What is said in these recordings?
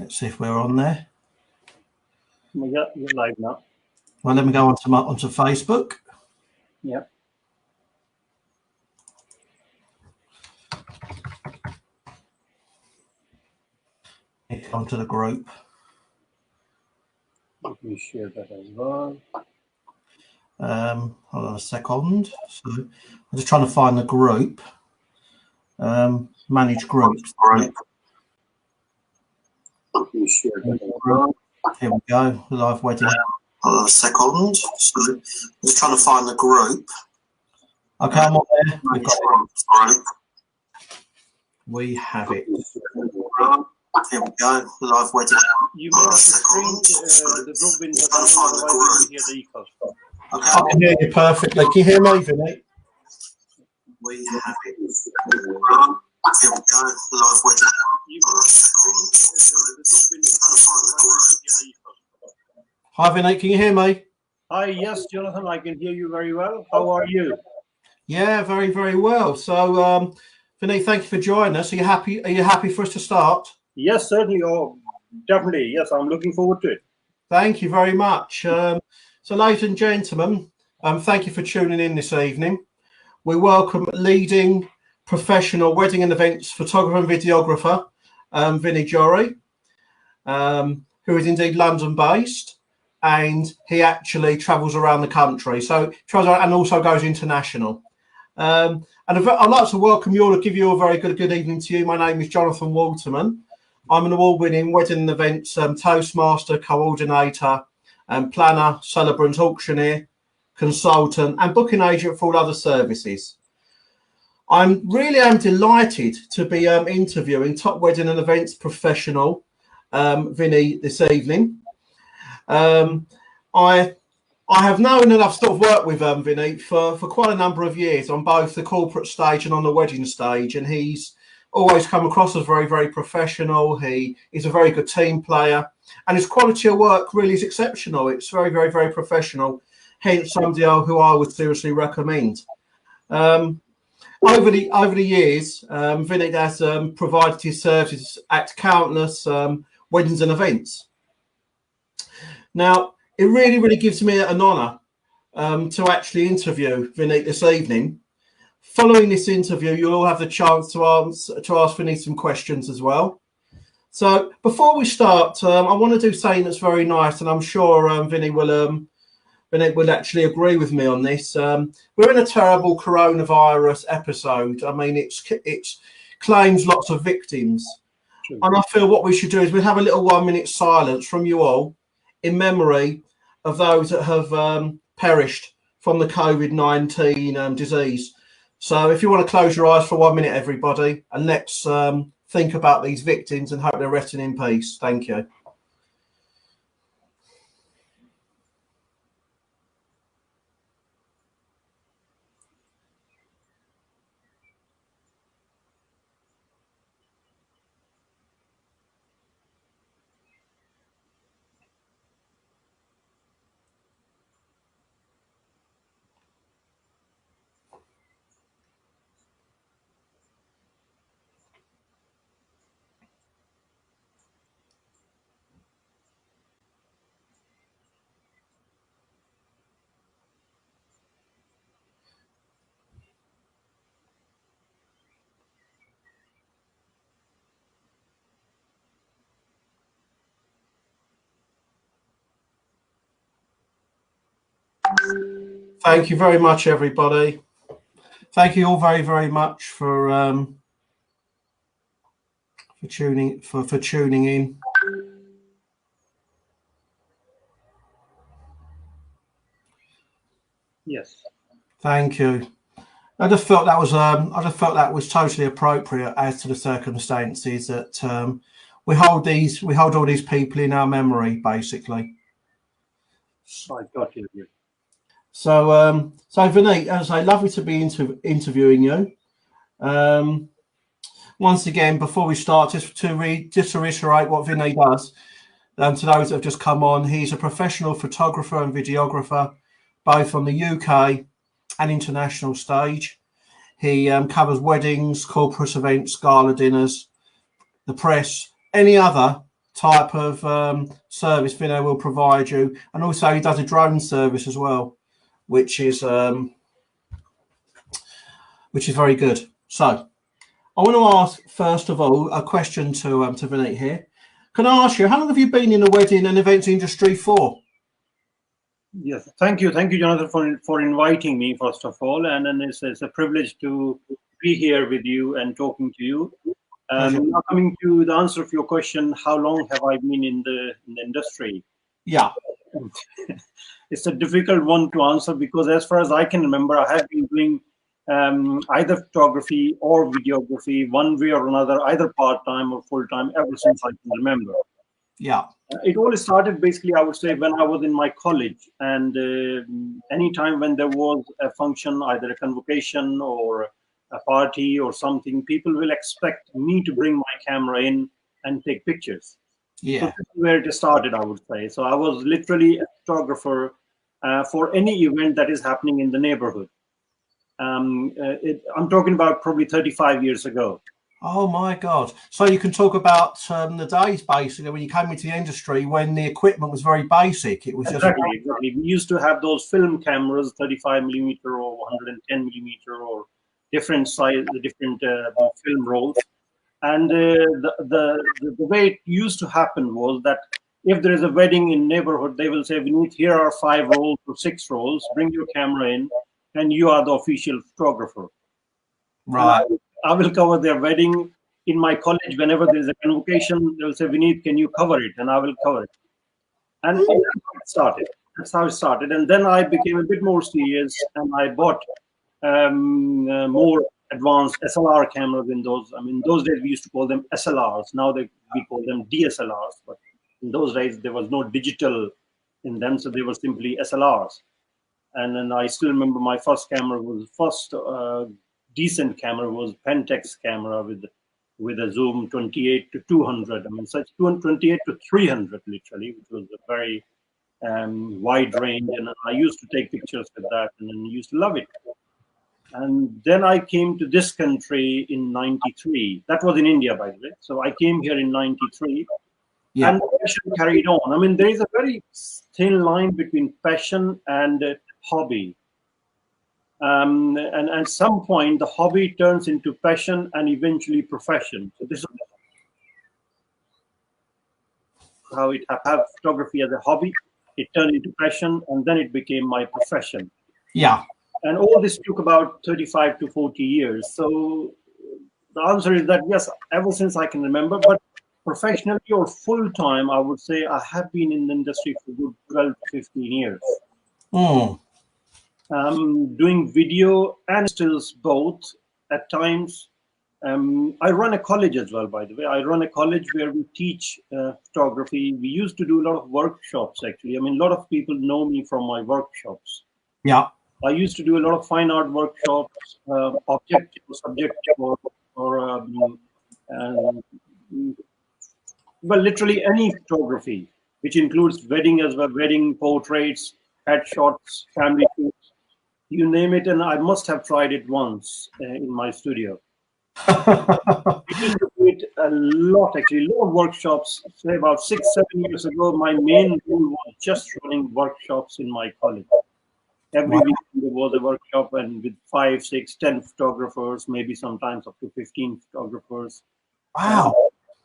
Let's see if we're on there. Yeah, you're live now. Well, let me go onto Facebook. Yeah. Onto the group. Let me share that as well. Hold on a second. So I'm just trying to find the group. Manage groups. Let me share that as well. Here we go. Live wedding. Hold on a second. So I'm just trying to find the group. Okay, I'm on there. We've got it. We have it. Here we go. Live wedding. You may have to screen the group window down, otherwise you can hear the echo. Okay, I can hear you perfectly. Can you hear me, Vineet? We have it. Here we go. Live wedding. You may have to screen the group window down, otherwise you can hear the echo. Hi, Vineet. Can you hear me? Hi, yes, Jonathan. I can hear you very well. How are you? Yeah, very, very well. So, Vineet, thank you for joining us. Are you happy? Are you happy for us to start? Yes, certainly. Oh, definitely. Yes, I'm looking forward to it. Thank you very much. So, ladies and gentlemen, thank you for tuning in this evening. We welcome leading professional wedding and events photographer and videographer, Vineet Johri, who is indeed London-based, and he actually travels around the country. So, travels around and also goes international. And I'd like to welcome you all to give you a very good evening to you. My name is Jonathan Waterman. I'm an award-winning wedding and events Toastmaster, coordinator, planner, celebrant, auctioneer, consultant, and booking agent for all other services. I really am delighted to be interviewing top wedding and events professional Vineet this evening. I have known and I've sort of worked with Vineet for quite a number of years on both the corporate stage and on the wedding stage, and he's always come across as very, very professional. He is a very good team player, and his quality of work really is exceptional. It's very, very, very professional. Hence, somebody who I would seriously recommend. Over the years, Vineet has provided his services at countless weddings and events. Now, it really, really gives me an honour to actually interview Vineet this evening. Following this interview, you'll all have the chance to ask Vineet some questions as well. So before we start, I want to do something that's very nice, and I'm sure Vineet will actually agree with me on this. We're in a terrible coronavirus episode. I mean, it claims lots of victims. True. And I feel what we should do is we have a little 1 minute silence from you all in memory of those that have perished from the COVID-19 disease. So if you want to close your eyes for 1 minute, everybody, and let's think about these victims and hope they're resting in peace. Thank you. Thank you very much, everybody. Thank you all very, very much for tuning in. Yes. Thank you. I just felt that was totally appropriate as to the circumstances that we hold all these people in our memory, basically. I got you. So Vineet, as I say, lovely to be interviewing you. Once again, before we start, just to reiterate what Vineet does, to those that have just come on, he's a professional photographer and videographer, both on the UK and international stage. He covers weddings, corporate events, gala dinners, the press, any other type of service Vino will provide you, and also he does a drone service as well, which is very good. So I want to ask first of all a question to Vineet here. Can I ask you, how long have you been in the wedding and events industry for? Yes, thank you, Jonathan, for inviting me first of all, and then it's a privilege to be here with you and talking to you. Now coming to the answer of your question, how long have I been in the industry? Yeah. It's a difficult one to answer because as far as I can remember, I have been doing either photography or videography one way or another, either part-time or full-time, ever since I can remember. Yeah. It all started basically, I would say, when I was in my college, and anytime when there was a function, either a convocation or a party or something, people will expect me to bring my camera in and take pictures. Yeah. So this is where it started, I would say. So I was literally a photographer for any event that is happening in the neighborhood. I'm talking about probably 35 years ago. Oh my God. So you can talk about the days basically when you came into the industry when the equipment was very basic. It was exactly. We used to have those film cameras, 35mm or 110mm or different size, different film rolls. And the way it used to happen was that if there is a wedding in neighborhood, they will say, Vineet, here are 5 rolls or 6 rolls, bring your camera in, and you are the official photographer. Right. I will cover their wedding. In my college, whenever there is a convocation, they'll say, Vineet, can you cover it? And I will cover it. And that's how it started. That's how it started. And then I became a bit more serious, and I bought more advanced SLR cameras in those. I mean, those days we used to call them SLRs. Now we call them DSLRs. But in those days, there was no digital in them, so they were simply SLRs. And then I still remember my first camera was decent camera was Pentax camera with a zoom 28 to 200. I mean, such 28 to 300 literally, which was a very wide range. And I used to take pictures with that, and then used to love it. And then I came to this country in '93. That was in India, by the way. So I came here in '93, and the passion carried on. I mean, there is a very thin line between passion and hobby. And at some point, the hobby turns into passion and eventually profession. So this is how it have photography as a hobby. It turned into passion, and then it became my profession. Yeah. And all this took about 35 to 40 years. So the answer is that, yes, ever since I can remember, but professionally or full-time, I would say I have been in the industry for good 12 to 15 years. Doing video and stills both at times. I run a college as well, by the way. I run a college where we teach photography. We used to do a lot of workshops, actually. I mean, a lot of people know me from my workshops. Yeah. I used to do a lot of fine art workshops, objective or subjective, or well, literally any photography, which includes wedding as well, wedding portraits, headshots, family shoots. You name it, and I must have tried it once in my studio. We used to do it a lot, actually, a lot of workshops. Say about 6-7 years ago, my main goal was just running workshops in my college. Every week there was a workshop, and with 5, 6, 10 photographers, maybe sometimes up to 15 photographers. Wow!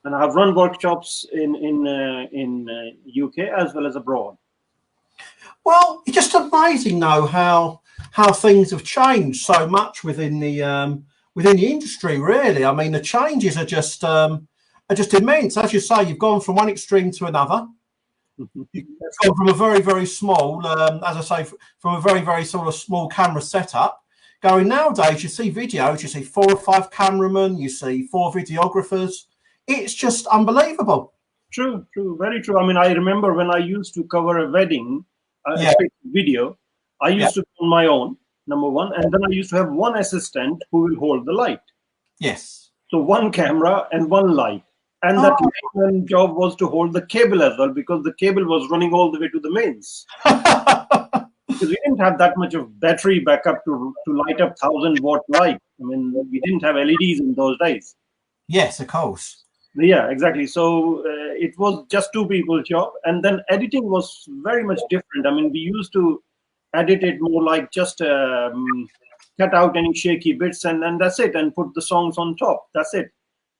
And I've run workshops in UK as well as abroad. Well, it's just amazing, though, how things have changed so much within the industry. Really, I mean, the changes are just immense. As you say, you've gone from one extreme to another. You've gone from a very, very small, as I say, from a very, very sort of small camera setup. Going nowadays, you see videos, you see 4 or 5 cameramen, you see 4 videographers. It's just unbelievable. True, very true. I mean, I remember when I used to cover a wedding, video, I used to do on my own, number one, and then I used to have one assistant who will hold the light. Yes. So one camera and one light. And that lineman job was to hold the cable as well, because the cable was running all the way to the mains. Because we didn't have that much of battery backup to light up 1,000-watt light. I mean, we didn't have LEDs in those days. Yes, of course. Yeah, exactly. So it was just two people job, and then editing was very much different. I mean, we used to edit it more like just cut out any shaky bits, and that's it, and put the songs on top. That's it.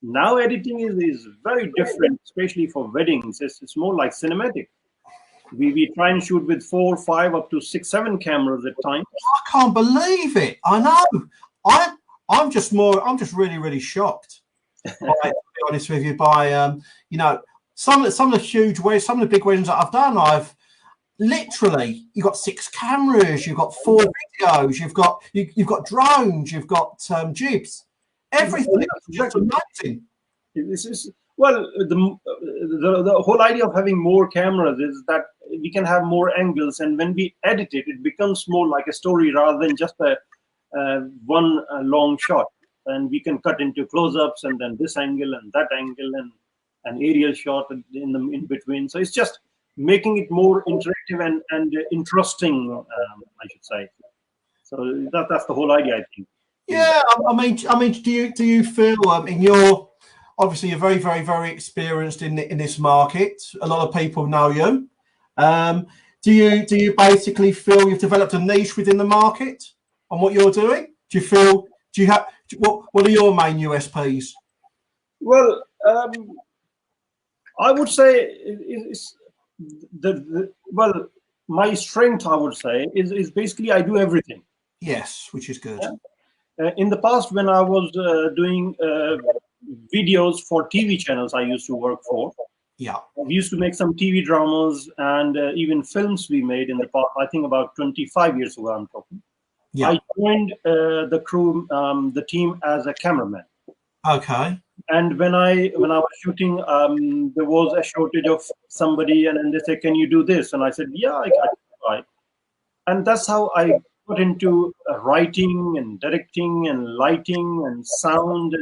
Now editing is very different, especially for weddings. It's more like cinematic. We try and shoot with 4, 5, up to 6, 7 cameras at times. I can't believe it. I know. I'm just really, really shocked. To be honest with you, by you know, some of the huge weddings, some of the big weddings that I've done, I've literally, you've got 6 cameras, you've got 4 videos, you've got drones, you've got jibs, everything. It's just amazing. This is well, the whole idea of having more cameras is that we can have more angles, and when we edit it, it becomes more like a story rather than just a one long shot. And we can cut into close-ups, and then this angle and that angle, and an aerial shot in between. So it's just making it more interactive and interesting, I should say. So that's the whole idea, I think. Yeah, I mean, do you feel in your, obviously you're very, very, very experienced in this market. A lot of people know you. Do you basically feel you've developed a niche within the market on what you're doing? Do you have what are your main USPs? Well, I would say it's well, my strength, I would say, is basically I do everything. Yes, which is good. In the past, when I was doing videos for TV channels I used to work for, yeah, we used to make some TV dramas and even films we made in the past. I think about 25 years ago, I'm talking. Yeah. I joined the crew, the team, as a cameraman. Okay. And when I was shooting, there was a shortage of somebody, and then they said, "Can you do this?" And I said, "Yeah, I can try." And that's how I got into writing and directing and lighting and sound,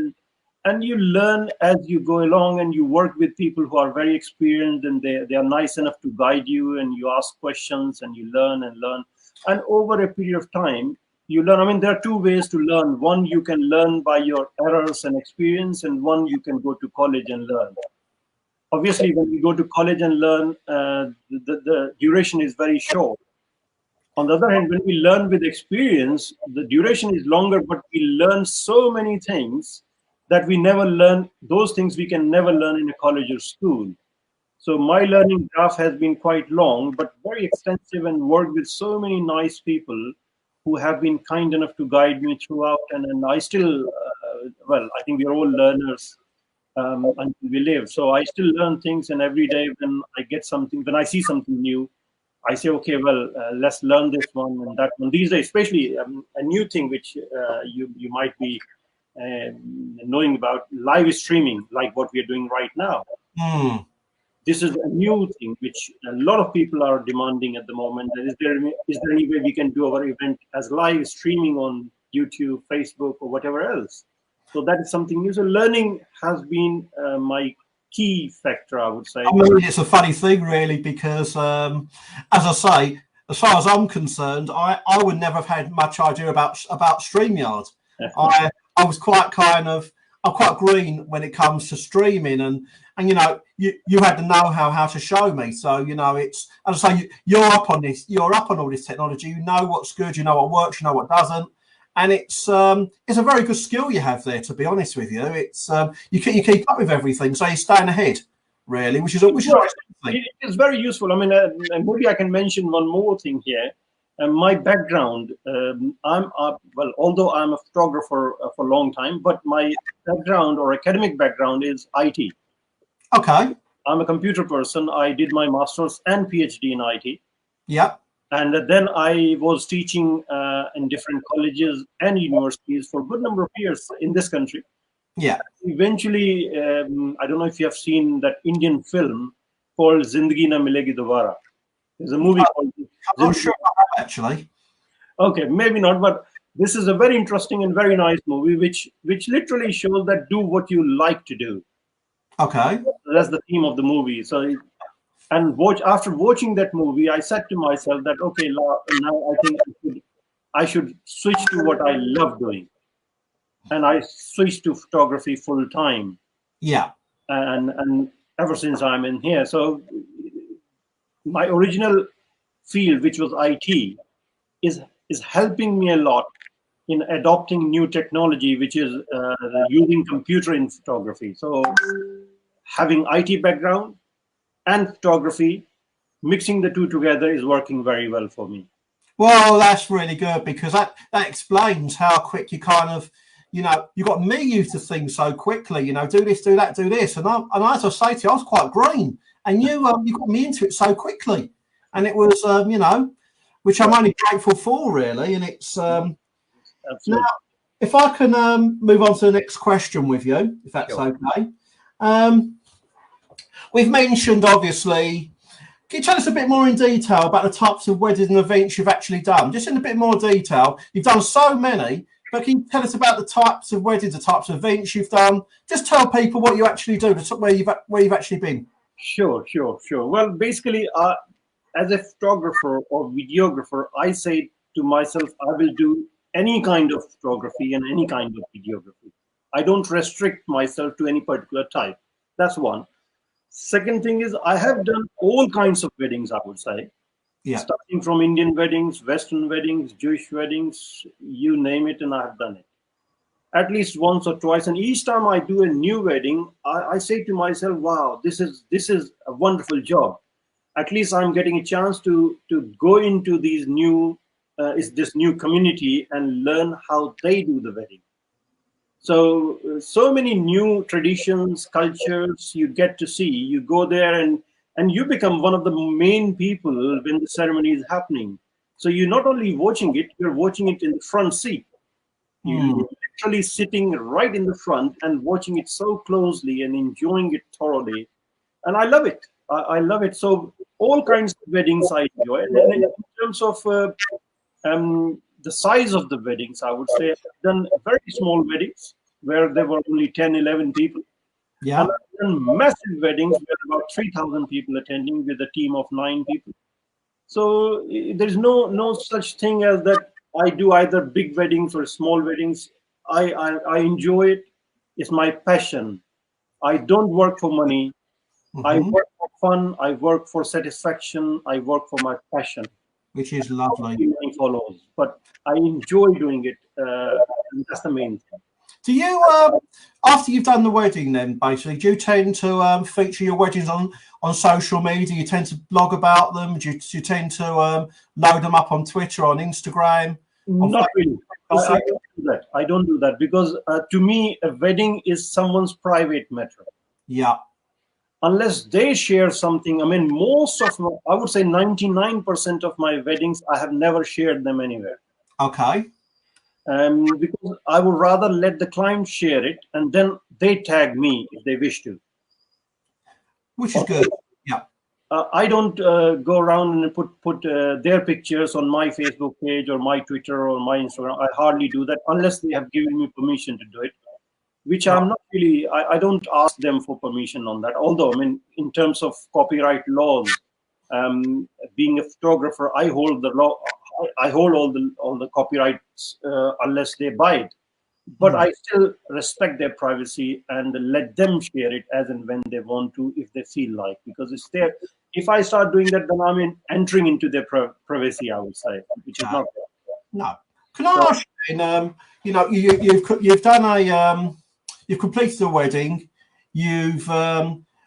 and you learn as you go along, and you work with people who are very experienced, and they are nice enough to guide you, and you ask questions, and you learn and learn. And over a period of time, you learn. I mean, there are 2 ways to learn. One, you can learn by your errors and experience, and one, you can go to college and learn. Obviously, when you go to college and learn, the duration is very short. On the other hand, when we learn with experience, the duration is longer, but we learn so many things that we never learn. Those things we can never learn in a college or school. So my learning graph has been quite long, but very extensive, and worked with so many nice people who have been kind enough to guide me throughout. And I still, well, I think we're all learners until we live. So I still learn things, and every day when I get something, when I see something new, I say, okay, well, let's learn this one and that one. These days, especially a new thing which you might be knowing about, live streaming, like what we are doing right now. This is a new thing which a lot of people are demanding at the moment. Is there any way we can do our event as live streaming on YouTube, Facebook, or whatever else? So that is something new. So learning has been my key factor, I would say. I mean, it's a funny thing, really, because as I say, as far as I'm concerned, I would never have had much idea about StreamYard. I was quite I'm quite green when it comes to streaming, and you know, you had the know-how how to show me. So you know, it's, as I say, you're up on this, you're up on all this technology. You know what's good, you know what works, you know what doesn't, and it's a very good skill you have there. To be honest with you, it's you keep up with everything, so you're staying ahead, really, which is it is very useful. I mean, maybe I can mention one more thing here. My background, well, although I'm a photographer for a long time, but my background or academic background is IT. Okay. I'm a computer person. I did my master's and PhD in IT. Yeah. And then I was teaching in different colleges and universities for a good number of years in this country. Yeah. Eventually, I don't know if you have seen that Indian film called Zindagi Na Milegi Dobara. There's a movie called. I'm not sure about that, actually. Okay, maybe not, but this is a very interesting and very nice movie, which literally shows that do what you like to do. Okay. That's the theme of the movie. So, and after watching that movie, I said to myself that, okay, now I think I should switch to what I love doing, and I switched to photography full time. Yeah. and ever since I'm in here. So my original field, which was IT, is helping me a lot in adopting new technology, which is using computer in photography. So having IT background and photography, mixing the two together is working very well for me. Well, that's really good, because that explains how quick you kind of, you got me used to things so quickly, do this, do that, do this. And as I say to you, I was quite green, and you got me into it so quickly. And it was, which I'm only grateful for, really. And it's, Absolutely. now, if I can move on to the next question with you, if that's Sure. okay. We've mentioned, obviously, can you tell us a bit more in detail about the types of weddings and events you've actually done? Just in a bit more detail. You've done so many, but can you tell us about the types of weddings, the types of events you've done? Just tell people what you actually do, where you've actually been. Sure. Well, basically, as a photographer or videographer, I say to myself, I will do any kind of photography and any kind of videography. I don't restrict myself to any particular type. That's one. Second thing is, I have done all kinds of weddings, I would say. Yeah. Starting from Indian weddings, Western weddings, Jewish weddings, you name it, and I have done it at least once or twice. And each time I do a new wedding, I say to myself, wow, this is a wonderful job. At least I'm getting a chance to go into these this new community and learn how they do the wedding. So many new traditions, cultures you get to see. You go there and you become one of the main people when the ceremony is happening. So you're not only watching it, you're watching it in the front seat. You're literally sitting right in the front and watching it so closely and enjoying it thoroughly. And I love it. I love it. So all kinds of weddings I enjoy. And then in terms of the size of the weddings, I would say I've done very small weddings where there were only 10, 11 people. Yeah. And I've done massive weddings where about 3,000 people attending with a team of 9 people. So there's no such thing as that I do either big weddings or small weddings. I enjoy it. It's my passion. I don't work for money. I work for fun. I work for satisfaction. I work for my passion. Which is lovely. Money follows, but I enjoy doing it. And that's the main thing. Do you, after you've done the wedding, then basically, do you tend to feature your weddings on social media? You tend to blog about them? Do you tend to load them up on Twitter, on Instagram? Not really. I don't do that. I don't do that because to me, a wedding is someone's private matter. Yeah. Unless they share something. I mean, I would say 99% of my weddings, I have never shared them anywhere. Okay. Because I would rather let the client share it and then they tag me if they wish to. Which is good. Yeah. I don't go around and put their pictures on my Facebook page or my Twitter or my Instagram. I hardly do that unless they have given me permission to do it, which I'm not really, I don't ask them for permission on that. Although, I mean, in terms of copyright laws, being a photographer, I hold the law. I hold all the copyrights unless they buy it. But I still respect their privacy and let them share it as and when they want to, if they feel like, because it's there. If I start doing that, then I'm entering into their privacy, I would say, which is not there. No. Can I ask you, you've done you've completed a wedding. You've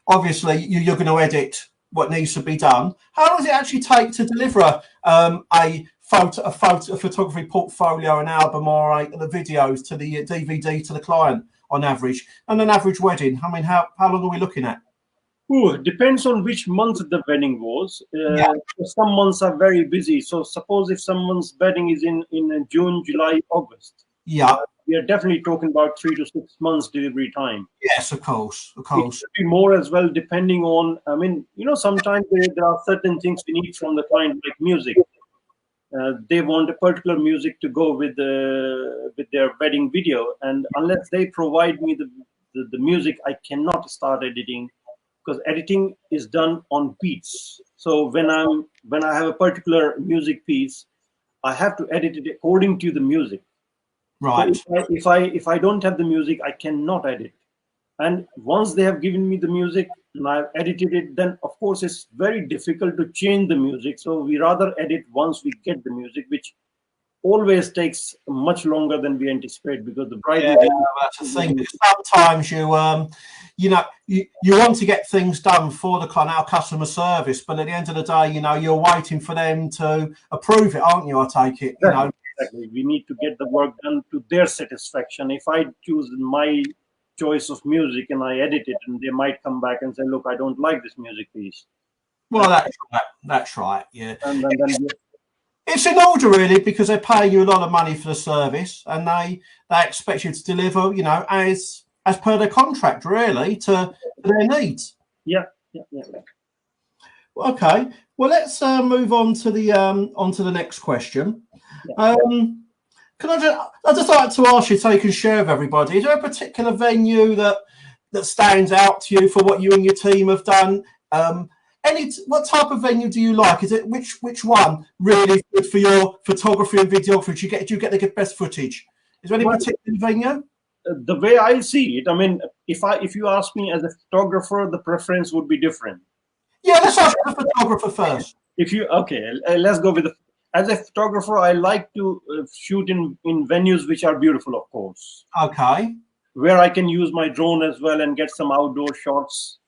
obviously you're going to edit what needs to be done. How long does it actually take to deliver a photography portfolio, an album, or the videos to the DVD to the client on average? And an average wedding, I mean, how long are we looking at? It depends on which month the wedding was. Some months are very busy. So suppose if someone's wedding is in June, July, August. Yeah. We are definitely talking about 3 to 6 months delivery time. Yes, of course. It could be more as well, depending on, I mean, sometimes there are certain things we need from the client, like music. They want a particular music to go with their wedding video. And unless they provide me the music, I cannot start editing, because editing is done on beats. So when I have a particular music piece, I have to edit it according to the music. Right. So if I don't have the music, I cannot edit. And once they have given me the music and I've edited it, then of course it's very difficult to change the music. So we rather edit once we get the music, which always takes much longer than we anticipate, because the bride Yeah, that's the thing. Because sometimes you know, you want to get things done for the client, our customer service, but at the end of the day, you know, you're waiting for them to approve it, aren't you? I take it, you know. Exactly. We need to get the work done to their satisfaction. If I choose my choice of music and I edit it, and they might come back and say, "Look, I don't like this music piece." Well, that's right. That's right. Yeah. And then It's in order, really, because they pay you a lot of money for the service, and they expect you to deliver, you know, as per their contract, really, to their needs. yeah. Okay. Well, let's move on to the next question. Can I'd just like to ask you, so you can share with everybody, is there a particular venue that stands out to you for what you and your team have done? What type of venue do you like? Is it which one really good for your photography and videography? Do you get the best footage? Is there any particular venue? The way I see it, I mean, if you ask me as a photographer, the preference would be different. Yeah, let's ask the photographer first. Let's go with as a photographer, I like to shoot in venues which are beautiful, of course. Okay. Where I can use my drone as well and get some outdoor shots,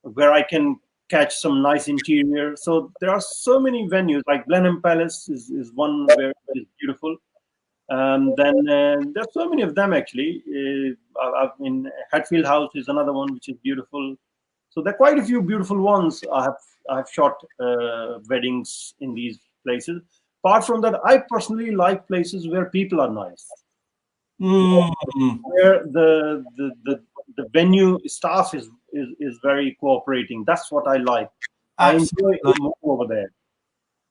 where I can catch some nice interior. So there are so many venues, like Blenheim Palace is one where it's beautiful. Then there's so many of them, actually. In Hatfield House is another one which is beautiful. So there are quite a few beautiful ones. I have shot weddings in these places. Apart from that, I personally like places where people are nice, where the venue staff is very cooperating. That's what I like. Absolutely. I enjoy more over there.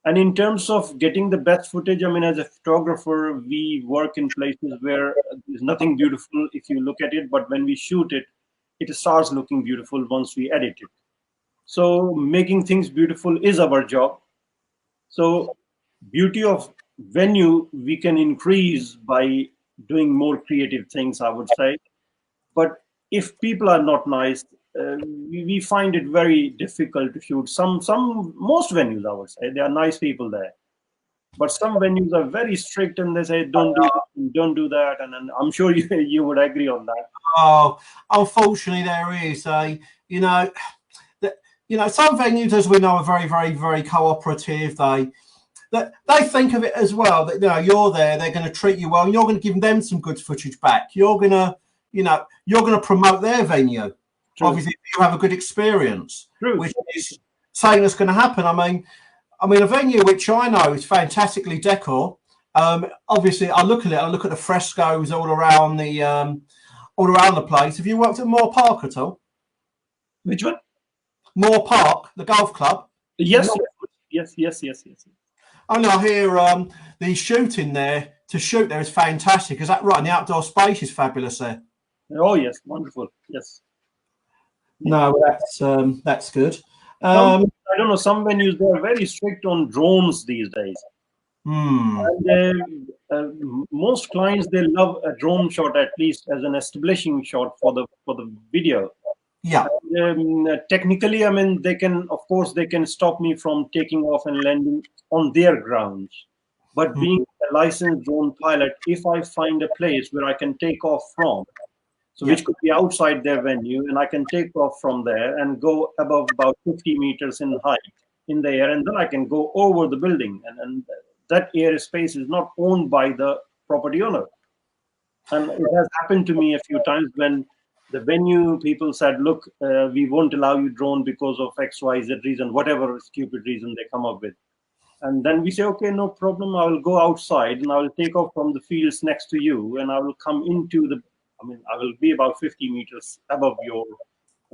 And in terms of getting the best footage, I mean, as a photographer, we work in places where there's nothing beautiful if you look at it, but when we shoot it, it starts looking beautiful once we edit it. So making things beautiful is our job. So beauty of venue we can increase by doing more creative things, I would say. But if people are not nice, we find it very difficult to shoot. Most venues, I would say, there are nice people there, but some venues are very strict and they say don't do that, and I'm sure you would agree on that. Oh, unfortunately, there is you know, some venues, as we know, are very, very, very cooperative. They think of it as well that, you know, you're there, they're going to treat you well, and you're going to give them some good footage back. You're going to promote their venue. True. Obviously, if you have a good experience. True. Which is saying that's going to happen. I mean, a venue which I know is fantastically decor. Obviously, I look at the frescoes all around the place. Have you worked at Moore Park at all? Which one? Moore Park, the golf club. Yes. I know. I hear the shooting there. To shoot there is fantastic. Is that right? And the outdoor space is fabulous there. Oh yes, wonderful. Yes. No, that's good. I don't know. Some venues, they are very strict on drones these days. And most clients, they love a drone shot at least as an establishing shot for the video. Yeah. Technically, I mean, they can stop me from taking off and landing on their grounds. But being a licensed drone pilot, if I find a place where I can take off from, which could be outside their venue, and I can take off from there and go above about 50 meters in height in the air, and then I can go over the building, and that airspace is not owned by the property owner. And it has happened to me a few times when the venue people said, look, we won't allow you drone because of XYZ reason, whatever stupid reason they come up with. And then we say, okay, no problem. I will go outside and I will take off from the fields next to you, and I will come into I will be about 50 meters above your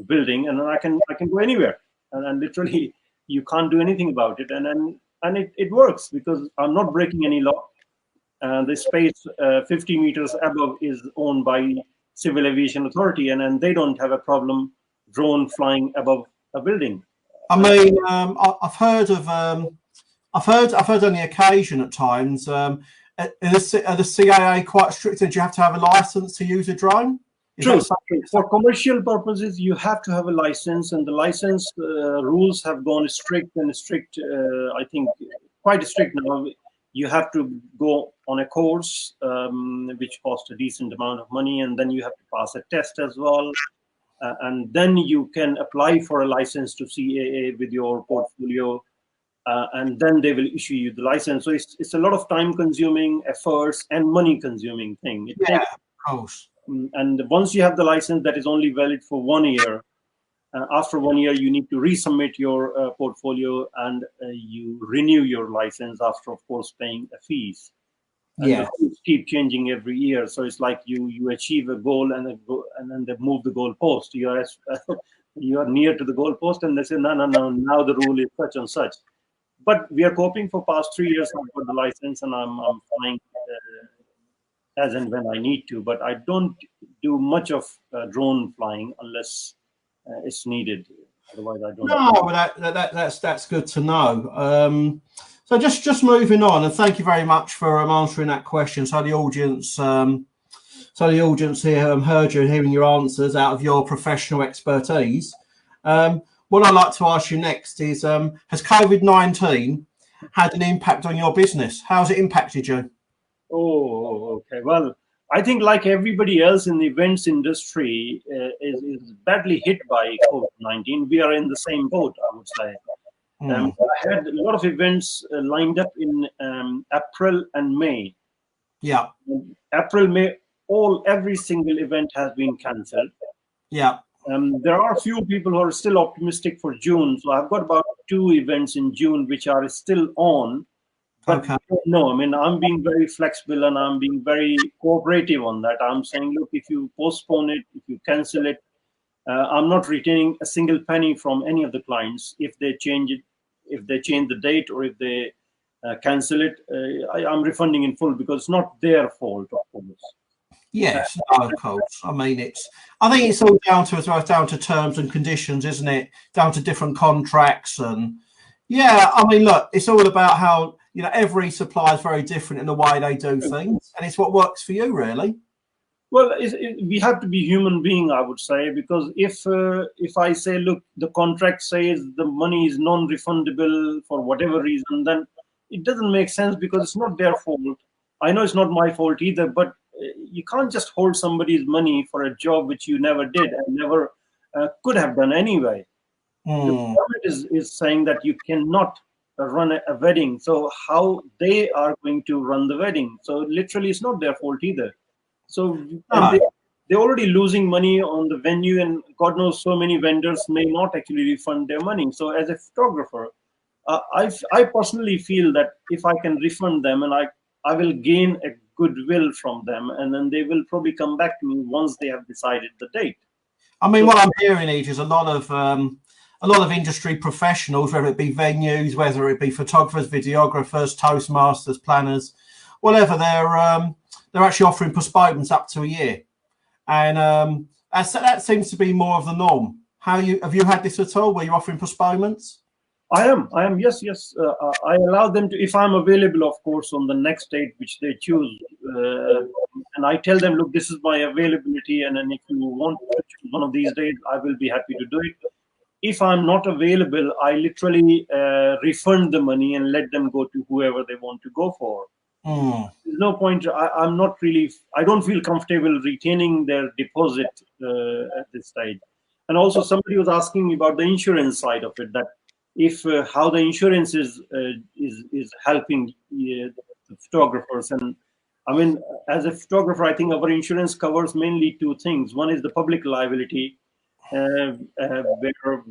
building, and then I can go anywhere. And literally, you can't do anything about it. And it works because I'm not breaking any law. And the space 50 meters above is owned by Civil Aviation Authority, and they don't have a problem drone flying above a building. I mean, I've heard on the occasion at times. Are the CAA quite strict? Did you have to have a license to use a drone? True. For commercial purposes, you have to have a license, and the license rules have gone strict and strict. I think quite strict now. You have to go on a course, which costs a decent amount of money, and then you have to pass a test as well. And then you can apply for a license to CAA with your portfolio, and then they will issue you the license. So it's a lot of time-consuming, efforts, and money-consuming thing. It Yeah, takes, of course. and once you have the license, that is only valid for 1 year. After 1 year, you need to resubmit your portfolio, and you renew your license after, of course, paying a fees. And Yeah. the rules keep changing every year. So it's like you achieve a goal, and then they move the goal post. You are near to the goal post, and they say, no, now the rule is such and such. But we are coping for past 3 years. I've got the license, and I'm flying as and when I need to. But I don't do much of drone flying unless it's needed. Otherwise, I don't. No, well, that's good to know. So just moving on, and thank you very much for answering that question. So the audience here heard you and hearing your answers out of your professional expertise. What I'd like to ask you next is, has COVID-19 had an impact on your business? How's it impacted you? Oh, okay. Well, I think like everybody else in the events industry is badly hit by COVID-19. We are in the same boat, I would say. I had a lot of events lined up in April and May. Yeah. April, May, every single event has been cancelled. Yeah. There are a few people who are still optimistic for June. So I've got about 2 events in June which are still on. But Okay. no, I mean, I'm being very flexible and I'm being very cooperative on that. I'm saying, look, if you postpone it, if you cancel it, I'm not retaining a single penny from any of the clients. If they change it, if they change the date, or if they cancel it, I'm refunding in full, because it's not their fault, of course. Yes, no, of course. I mean, I think it's all down to terms and conditions, isn't it? Down to different contracts, and yeah, I mean, look, it's all about how, every supplier is very different in the way they do things, and it's what works for you, really. Well, we have to be human being, I would say, because if I say, look, the contract says the money is non-refundable for whatever reason, then it doesn't make sense, because it's not their fault. I know it's not my fault either, but you can't just hold somebody's money for a job which you never did and never could have done anyway. The government is saying that you cannot run a wedding, so how they are going to run the wedding? So literally, it's not their fault either. So they're already losing money on the venue, and God knows so many vendors may not actually refund their money. So as a photographer, I personally feel that if I can refund them, and I will gain a goodwill from them, and then they will probably come back to me once they have decided the date. I mean, what I'm hearing is a lot of industry professionals, whether it be venues, whether it be photographers, videographers, Toastmasters, planners, whatever, they're actually offering postponements up to a year, and that seems to be more of the norm. Have you had this at all? Were you offering postponements? I am. Yes. I allow them to, if I'm available, of course, on the next date which they choose, and I tell them, look, this is my availability, and then if you want to choose one of these days, I will be happy to do it. If I'm not available, I literally refund the money and let them go to whoever they want to go for. There's no point. I'm not really. I don't feel comfortable retaining their deposit at this stage. And also, somebody was asking me about the insurance side of it. That if how the insurance is helping the photographers. And I mean, as a photographer, I think our insurance covers mainly 2 things. One is the public liability, where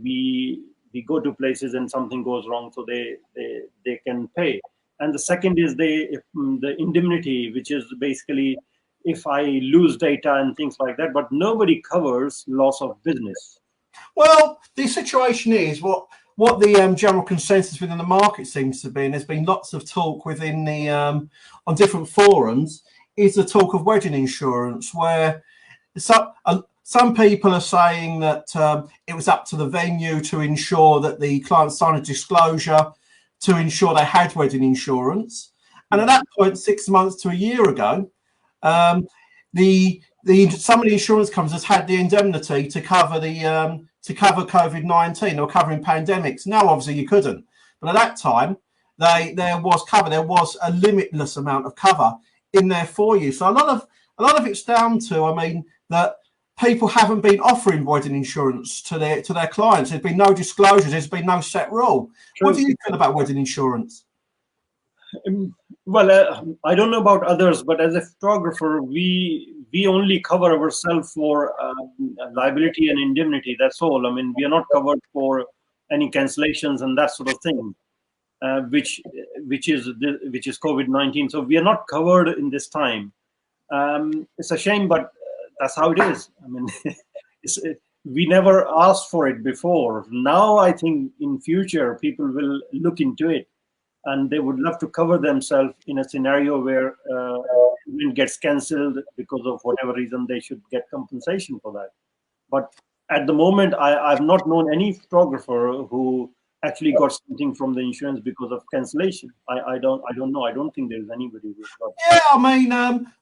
we go to places and something goes wrong, so they can pay. And the second is the indemnity, which is basically if I lose data and things like that, but nobody covers loss of business. Well, the situation is what the general consensus within the market seems to be, and there's been lots of talk within the on different forums, is the talk of wedding insurance, where some people are saying that it was up to the venue to ensure that the client signed a disclosure to ensure they had wedding insurance. And at that point, 6 months to a year ago, the some of the insurance companies has had the indemnity to cover COVID-19 or covering pandemics. Now, obviously, you couldn't, but at that time, there was cover. There was a limitless amount of cover in there for you. So a lot of it's down to, I mean, that people haven't been offering wedding insurance to their clients. There's been no disclosures. There's been no set rule. True. What do you feel about wedding insurance? Well, I don't know about others, but as a photographer, we only cover ourselves for liability and indemnity. That's all. I mean, we are not covered for any cancellations and that sort of thing, which is COVID-19. So we are not covered in this time. It's a shame, but that's how it is. I mean, we never asked for it before. Now I think in future people will look into it, and they would love to cover themselves in a scenario where it gets cancelled because of whatever reason. They should get compensation for that. But at the moment, I've not known any photographer who actually got something from the insurance because of cancellation. I don't know. I don't think there's anybody who's got. Yeah, I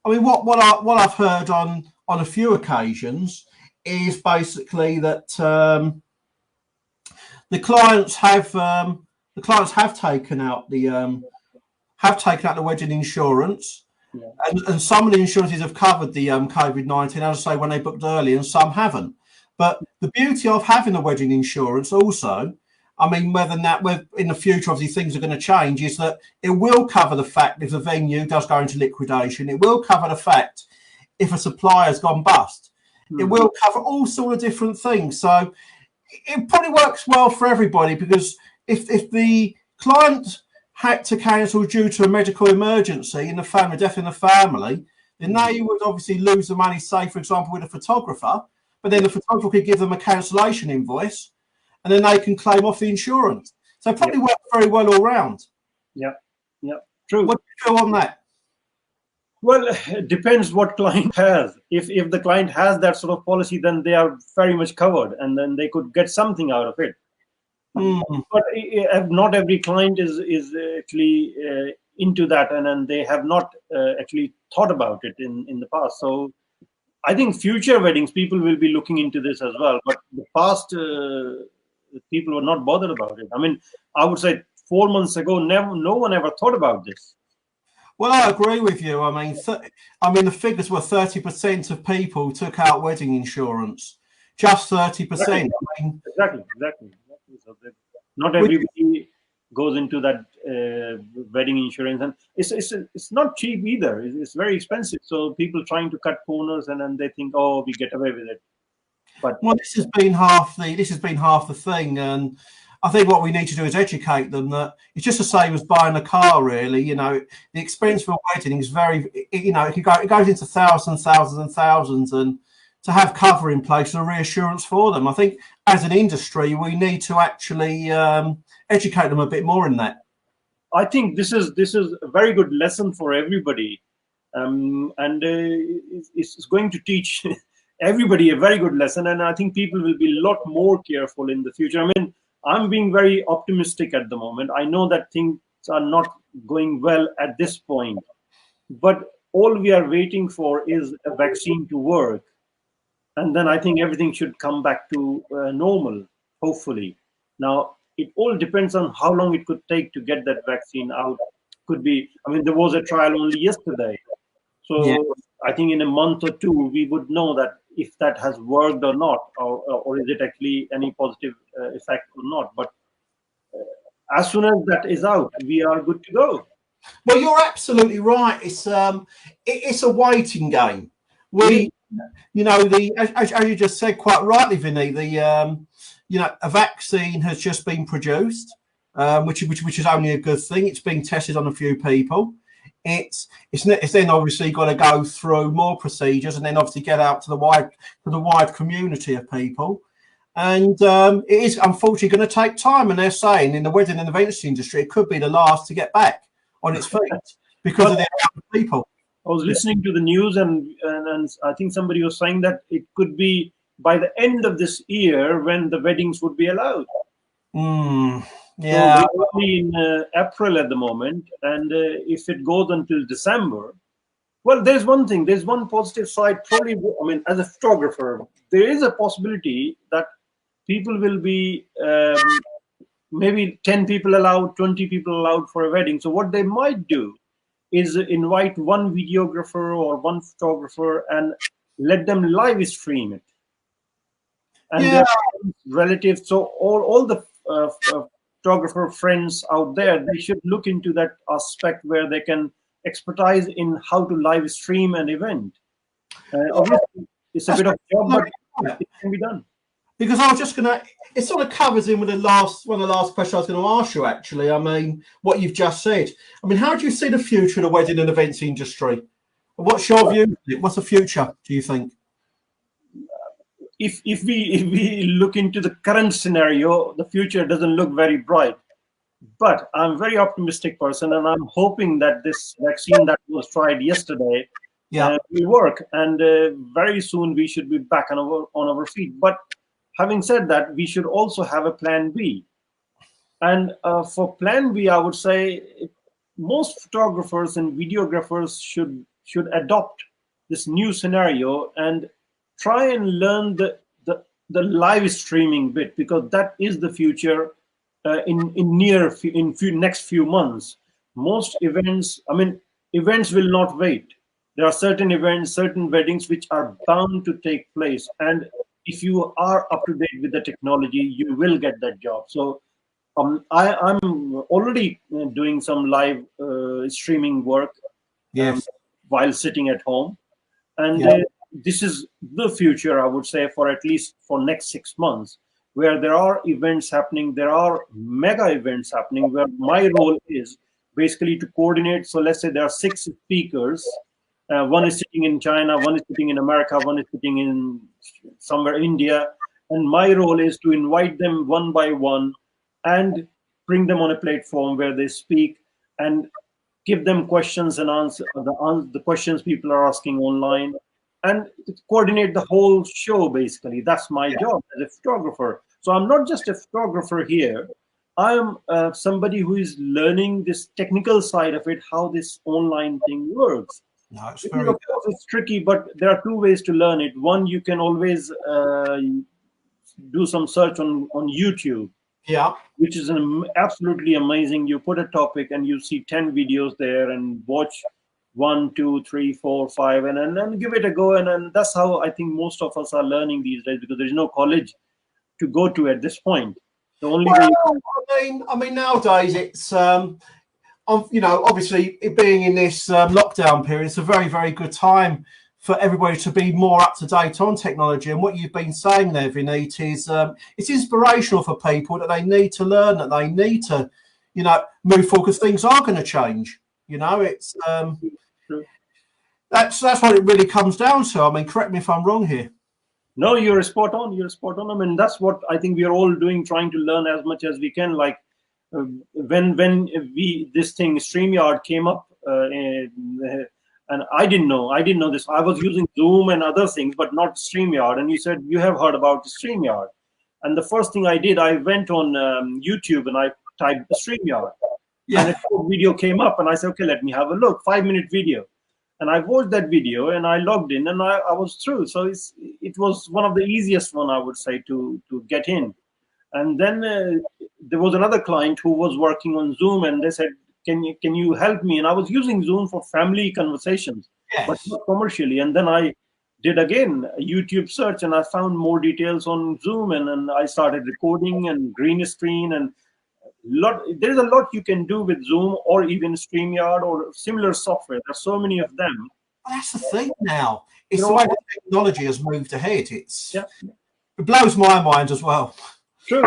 mean, what I've heard on a few occasions is basically that the clients have taken out the wedding insurance, Yeah. and some of the insurances have covered the COVID-19, as I say, when they booked early, and some haven't. But the beauty of having a wedding insurance also, I mean, whether in the future, obviously things are going to change, is that it will cover the fact if the venue does go into liquidation. It will cover the fact if a supplier's gone bust. It will cover all sort of different things. So it probably works well for everybody, because if the client had to cancel due to a medical emergency in the family, death in the family, then they would obviously lose the money, say, for example, with a photographer, but then the photographer could give them a cancellation invoice, and then they can claim off the insurance. So it probably works very well all round. Yeah, true. What do you feel on that? Well, it depends what client has. If the client has that sort of policy, then they are very much covered, and then they could get something out of it. But not every client is actually into that, and then they have not actually thought about it in the past. So I think future weddings, people will be looking into this as well. But the past, people were not bothered about it. I mean, I would say 4 months ago, no one ever thought about this. Well, I agree with you. I mean, the figures were 30% of people took out wedding insurance. Just 30%. Exactly. So not everybody goes into that wedding insurance, and it's not cheap either. It's very expensive. So people trying to cut corners, and then they think, oh, we get away with it. But this has been half the thing, and I think what we need to do is educate them that it's just the same as buying a car, really. You know, the expense for a wedding is it goes into thousands, and to have cover in place and a reassurance for them. I think as an industry, we need to actually educate them a bit more in that. I think this is a very good lesson for everybody, and it's going to teach everybody a very good lesson. And I think people will be a lot more careful in the future. I mean, I'm being very optimistic at the moment. I know that things are not going well at this point, but all we are waiting for is a vaccine to work. And then I think everything should come back to normal, hopefully. Now, it all depends on how long it could take to get that vaccine out. Could be, I mean, there was a trial only yesterday. So yeah. I think in a month or two, we would know that if that has worked or not, or is it actually any positive effect or not. But as soon as that is out, we are good to go. Well, you're absolutely right. It's a waiting game. As you just said quite rightly, Vineet, a vaccine has just been produced, which is only a good thing. It's being tested on a few people. It's then obviously got to go through more procedures and then obviously get out to the wide community of people. And it is unfortunately going to take time. And they're saying in the wedding and events industry, it could be the last to get back on its feet because of the amount of people. I was listening to the news, and I think somebody was saying that it could be by the end of this year when the weddings would be allowed. Yeah, so we're only in April at the moment, and if it goes until December, Well, there's one thing. There's one positive side. Probably, I mean, as a photographer, there is a possibility that people will be maybe 10 people allowed, 20 people allowed for a wedding. So what they might do is invite one videographer or one photographer and let them live stream it. And Yeah, their relatives, so all the photographer friends out there, they should look into that aspect where they can expertise in how to live stream an event. Obviously, it's a that's bit of a job, but right. it can be done. Because I was just gonna, it sort of covers in with one of the last questions I was going to ask you. Actually, I mean, what you've just said. I mean, how do you see the future of the wedding and events industry? What's your view? What's the future? Do you think? If we look into the current scenario, the future doesn't look very bright. But I'm a very optimistic person, and I'm hoping that this vaccine that was tried yesterday Yeah, will work, and very soon we should be back on our feet. But having said that, we should also have a plan B. And for plan B, I would say most photographers and videographers should adopt this new scenario and try and learn the live streaming bit, because that is the future in next few months. Most events, I mean, events will not wait. There are certain events, certain weddings which are bound to take place, and if you are up to date with the technology, you will get that job. So I'm already doing some live streaming work um, yes, while sitting at home, and yeah, this is the future, I would say, for at least for next 6 months, where there are events happening. There are mega events happening where my role is basically to coordinate. So let's say there are 6 speakers. One is sitting in China, one is sitting in America, one is sitting in somewhere India, and my role is to invite them one by one and bring them on a platform where they speak and give them questions and answer the questions people are asking online, and coordinate the whole show. Basically, that's my job as a photographer. So I'm not just a photographer here. I am somebody who is learning this technical side of it, how this online thing works. no, it's It is, very of course, it's tricky, but there are 2 ways to learn it. One, you can always do some search on YouTube, yeah, which is absolutely amazing. You put a topic and you see 10 videos there and watch 1, 2, 3, 4, 5, and then give it a go. And that's how I think most of us are learning these days, because there's no college to go to at this point. The only way. well, I mean, nowadays it's obviously it being in this lockdown period, it's a very, very good time for everybody to be more up to date on technology. And what you've been saying there, Vineet, is it's inspirational for people that they need to learn, that they need to, move forward, because things are going to change. It's that's what it really comes down to. I mean, correct me if I'm wrong here. No, you're spot on. You're spot on. I mean, that's what I think we are all doing, trying to learn as much as we can. Like when this thing StreamYard came up, and I didn't know this. I was using Zoom and other things, but not StreamYard. And you said you have heard about StreamYard, and the first thing I did, I went on YouTube and I typed StreamYard, and a video came up, and I said, okay, let me have a look. 5-minute video. And I watched that video and I logged in and I was through. So it was one of the easiest one, I would say, to get in. And then there was another client who was working on Zoom, and they said, can you help me? And I was using Zoom for family conversations, but not commercially. And then I did again a YouTube search and I found more details on Zoom, and I started recording and green screen and there's a lot you can do with Zoom or even StreamYard or similar software. There's so many of them. Well, that's the thing now. It's the way the technology has moved ahead. It blows my mind as well. True.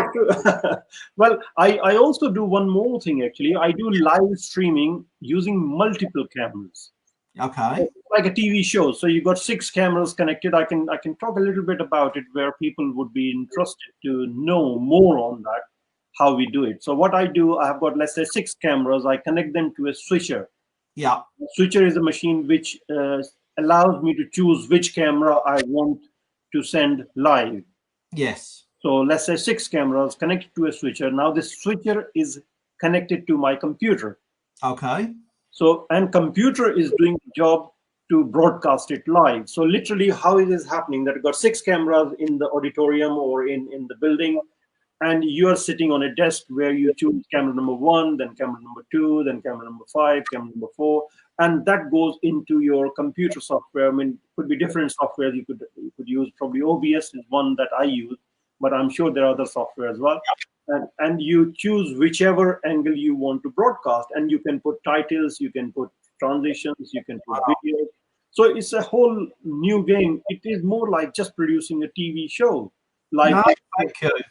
Well, I also do one more thing, actually. I do live streaming using multiple cameras. Okay. Like a TV show. So you got 6 cameras connected. I can talk a little bit about it, where people would be interested to know more on that, how we do it. So what I do, I have got, let's say, 6 cameras. I connect them to a switcher. Yeah. A switcher is a machine which allows me to choose which camera I want to send live. Yes. So let's say 6 cameras connected to a switcher. Now this switcher is connected to my computer. Okay. So, and computer is doing the job to broadcast it live. So literally how it is happening, that you've got 6 cameras in the auditorium or in the building, and you're sitting on a desk where you choose camera number 1, then camera number 2, then camera number 5, camera number 4, and that goes into your computer software. I mean, it could be different software you could use. Probably OBS is one that I use, but I'm sure there are other software as well. And you choose whichever angle you want to broadcast, and you can put titles, you can put transitions, you can put videos. So it's a whole new game. It is more like just producing a TV show. Like, no,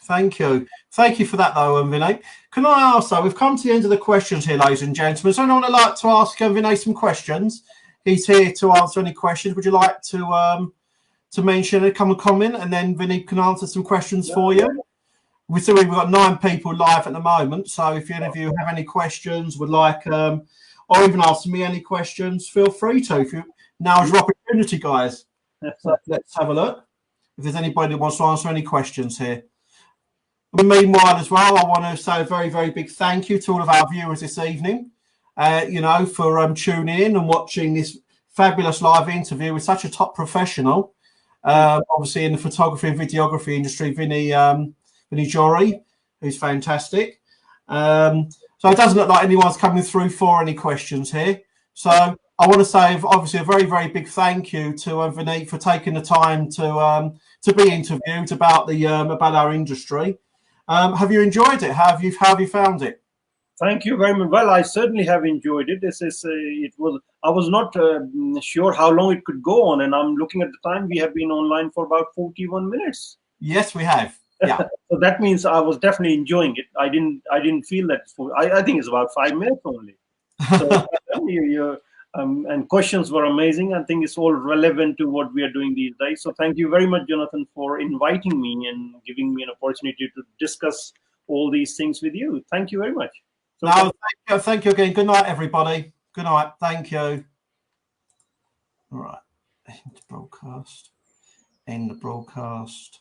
thank you for that, though, Vineet. Can I ask, though, we've come to the end of the questions here, ladies and gentlemen. Is anyone would like to ask Vineet some questions? He's here to answer any questions. Would you like to mention it, come and comment, and then Vineet can answer some questions for you? We've got 9 people live at the moment, so if any of you have any questions, would like, or even ask me any questions, feel free to. Now's your opportunity, guys. So let's have a look. If there's anybody who wants to answer any questions here. But meanwhile, as well, I want to say a very, very big thank you to all of our viewers this evening, for tuning in and watching this fabulous live interview with such a top professional, obviously in the photography and videography industry, Vineet Johri, who's fantastic. So it doesn't look like anyone's coming through for any questions here. So I want to say, obviously, a very, very big thank you to Vineet for taking the time to be interviewed about our industry. Have you enjoyed it? How have you found it? Thank you very much. Well, I certainly have enjoyed it. I was not sure how long it could go on, and I'm looking at the time. We have been online for about 41 minutes. Yes, we have. Yeah. So that means I was definitely enjoying it. I didn't feel that. I think it's about 5 minutes only. So and questions were amazing. I think it's all relevant to what we are doing these days. So thank you very much, Jonathan, for inviting me and giving me an opportunity to discuss all these things with you. Thank you very much. So thank you again. Good night, everybody. Good night. Thank you. All right. End broadcast. End the broadcast.